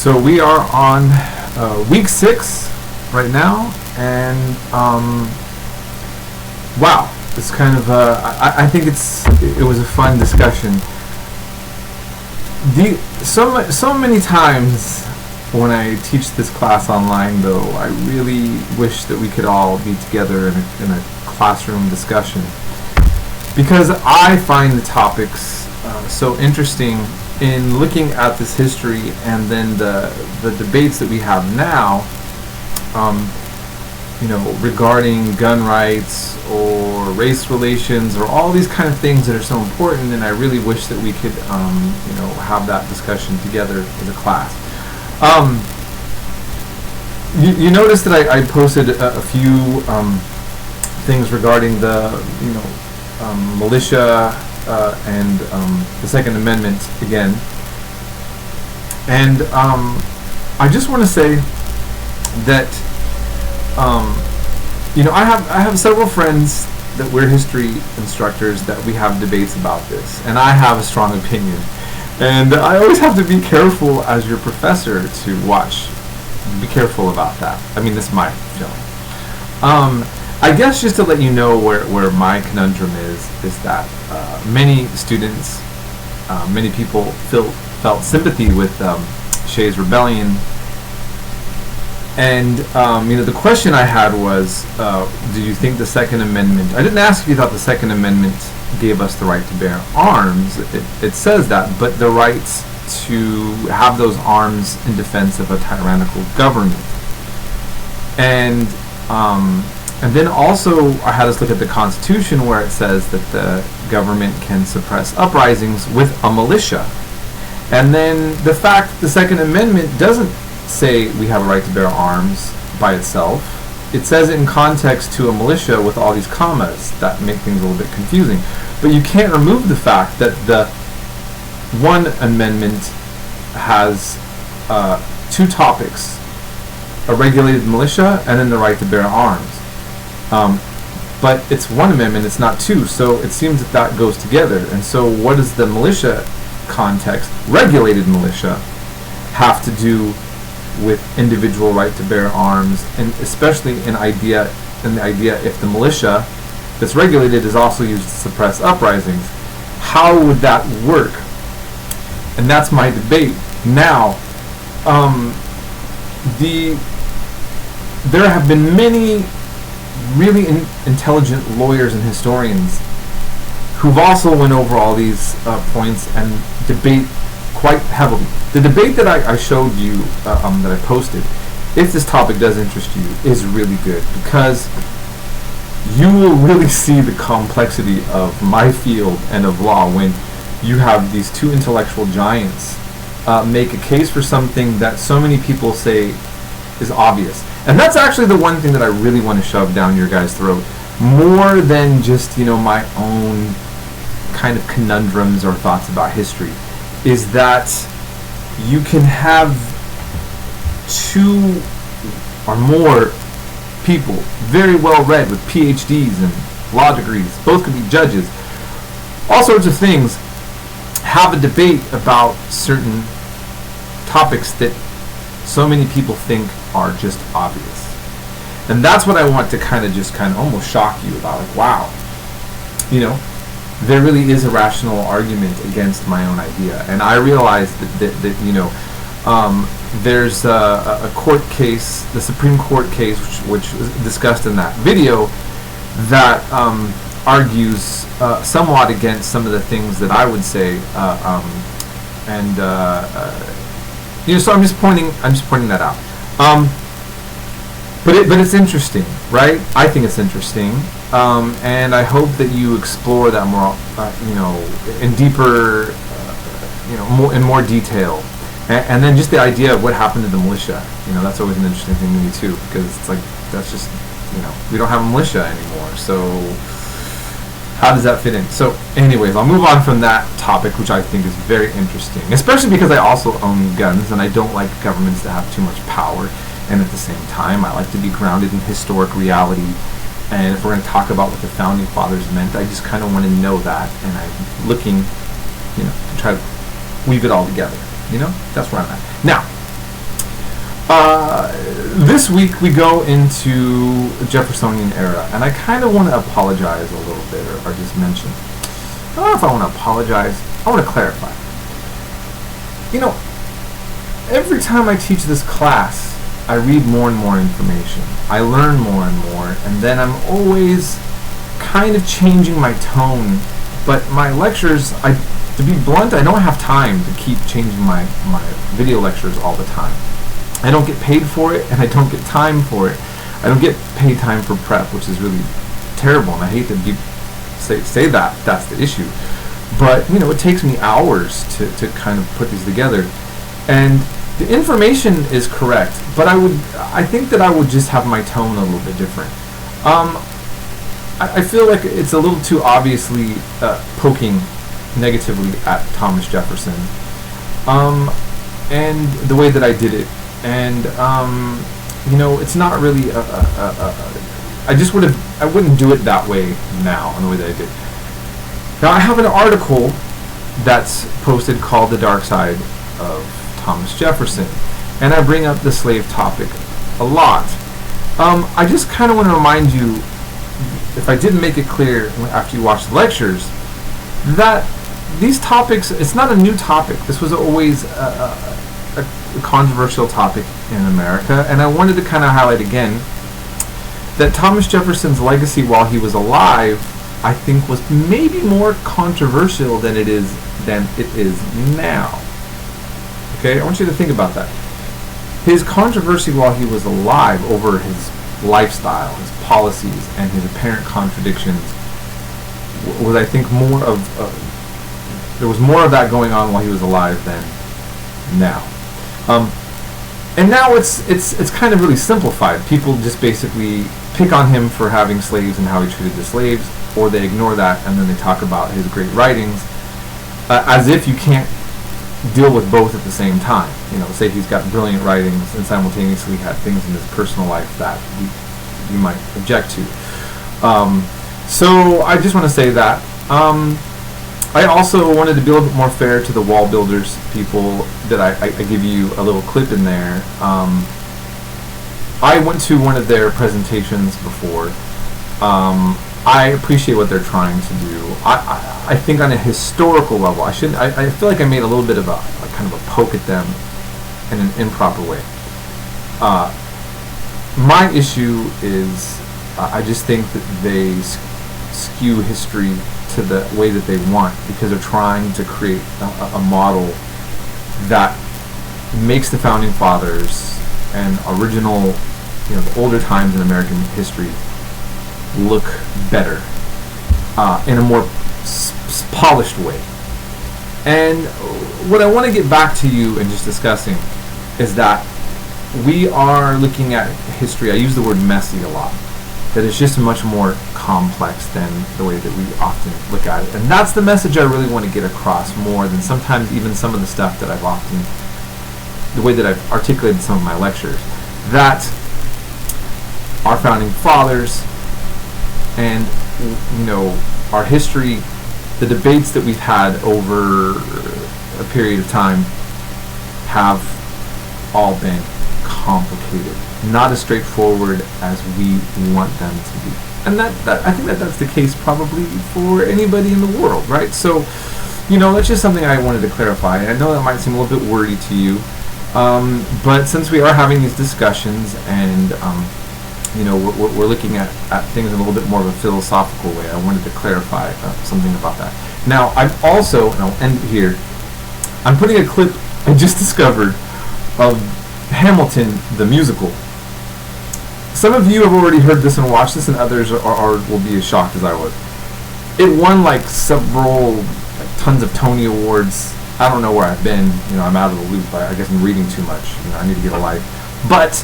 So we are on week 6 right now, and wow, it's kind of I think it was a fun discussion. So many times when I teach this class online, though, I really wish that we could all be together in a classroom discussion, because I find the topics so interesting in looking at this history, and then the debates that we have now, regarding gun rights or race relations or all these kind of things that are so important. And I really wish that we could, have that discussion together as a class. You notice that I posted a few things regarding the, militia and the Second Amendment again. And I just want to say that I have several friends that we're history instructors that we have debates about this, and I have a strong opinion. And I always have to be careful as your professor to watch. Be careful about that. I mean, this is my feeling. I guess just to let you know where my conundrum is that many students, many people felt sympathy with Shays' rebellion. And the question I had was, did you think the Second Amendment? I didn't ask if you thought the Second Amendment gave us the right to bear arms. It says that, but the rights to have those arms in defense of a tyrannical government. And then also I had us look at the Constitution, where it says that the government can suppress uprisings with a militia. And then the fact that the Second Amendment doesn't say we have a right to bear arms by itself. It says it in context to a militia with all these commas that make things a little bit confusing. But you can't remove the fact that the one amendment has two topics: a regulated militia and then the right to bear arms. But it's one amendment, it's not two, so it seems that goes together. And so what does the militia context, regulated militia, have to do with individual right to bear arms, and especially in the idea if the militia that's regulated is also used to suppress uprisings? How would that work? And that's my debate. Now, there have been many really intelligent lawyers and historians who've also went over all these points and debate quite heavily. The debate that I showed you, that I posted, if this topic does interest you, is really good, because you will really see the complexity of my field and of law when you have these two intellectual giants make a case for something that so many people say is obvious. And that's actually the one thing that I really want to shove down your guys' throat, more than just my own kind of conundrums or thoughts about history, is that you can have two or more people, very well read, with PhDs and law degrees, both could be judges, all sorts of things, have a debate about certain topics that so many people think are just obvious. And that's what I want to kind of almost shock you about. Like, wow, there really is a rational argument against my own idea. And I realize that there's a court case, the Supreme Court case, which was discussed in that video, that argues somewhat against some of the things that I would say, so I'm just pointing that out. But it's interesting, right? I think it's interesting, and I hope that you explore that more, in deeper, in more detail. And then just the idea of what happened to the militia. That's always an interesting thing to me too, because it's like, that's just, we don't have a militia anymore. So how does that fit in? So anyways, I'll move on from that topic, which I think is very interesting, especially because I also own guns, and I don't like governments that have too much power. And at the same time, I like to be grounded in historic reality. And if we're going to talk about what the Founding Fathers meant, I just kind of want to know that, and I'm looking, to try to weave it all together. That's where I'm at. Now, This week we go into the Jeffersonian era, and I kind of want to apologize a little bit, or just mention. I don't know if I want to apologize. I want to clarify. You know, every time I teach this class, I read more and more information. I learn more and more, and then I'm always kind of changing my tone. But my lectures, to be blunt, I don't have time to keep changing my video lectures all the time. I don't get paid for it, and I don't get time for it. I don't get paid time for prep, which is really terrible, and I hate to say that that's the issue. But, you know, it takes me hours to kind of put these together. And the information is correct, but I think that I would just have my tone a little bit different. I feel like it's a little too obviously poking negatively at Thomas Jefferson, and the way that I did it. And you know, it's not really I wouldn't do it that way now, in the way that I did. Now I have an article that's posted called "The Dark Side of Thomas Jefferson," and I bring up the slave topic a lot. I just kind of want to remind you, if I didn't make it clear after you watch the lectures, that these topics, it's not a new topic. This was always a controversial topic in America, and I wanted to kind of highlight again that Thomas Jefferson's legacy while he was alive, I think, was maybe more controversial than it is now. Okay, I want you to think about that. His controversy while he was alive over his lifestyle, his policies, and his apparent contradictions was, I think, there was more of that going on while he was alive than now. And now it's kind of really simplified. People just basically pick on him for having slaves and how he treated the slaves, or they ignore that and then they talk about his great writings as if you can't deal with both at the same time. You know, say he's got brilliant writings and simultaneously had things in his personal life that you might object to. So I just want to say that. I also wanted to be a little bit more fair to the wall builders people that I give you a little clip in there. I went to one of their presentations before. I appreciate what they're trying to do. I think on a historical level, I feel like I made a little bit of a kind of a poke at them in an improper way. My issue is I just think that they skew history to the way that they want, because they're trying to create a model that makes the founding fathers and original, you know, the older times in American history look better in a more polished way. And what I want to get back to you and just discussing is that we are looking at history, I use the word messy a lot, that it's just much more complex than the way that we often look at it. And that's the message I really want to get across more than sometimes even some of the stuff that I've often, the way that I've articulated some of my lectures, that our founding fathers and, you know, our history, the debates that we've had over a period of time have all been complicated, not as straightforward as we want them to be. And that I think that's the case probably for anybody in the world, right? So, you know, that's just something I wanted to clarify. And I know that might seem a little bit wordy to you, but since we are having these discussions and you know, we're looking at things in a little bit more of a philosophical way, I wanted to clarify something about that. Now, I'm also, and I'll end here, I'm putting a clip I just discovered of Hamilton, the musical. Some of you have already heard this and watched this, and others will be as shocked as I was. It won like several, tons of Tony Awards. I don't know where I've been. You know, I'm out of the loop. I guess I'm reading too much. You know, I need to get a life. But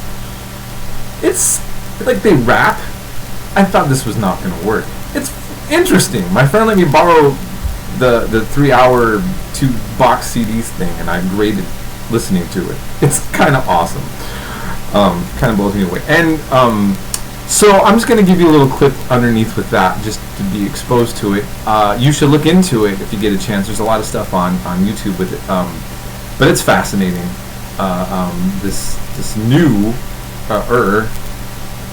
it's like they rap. I thought this was not going to work. It's interesting. My friend let me borrow the 3-hour 2-box CDs thing, and I graded listening to it. It's kind of awesome. Kind of blows me away. And so I'm just going to give you a little clip underneath with that, just to be exposed to it. You should look into it if you get a chance. There's a lot of stuff on YouTube with it, but it's fascinating. this new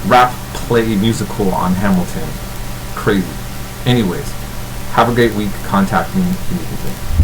rap play musical on Hamilton. Crazy. Anyways, have a great week. Contact me if you need anything.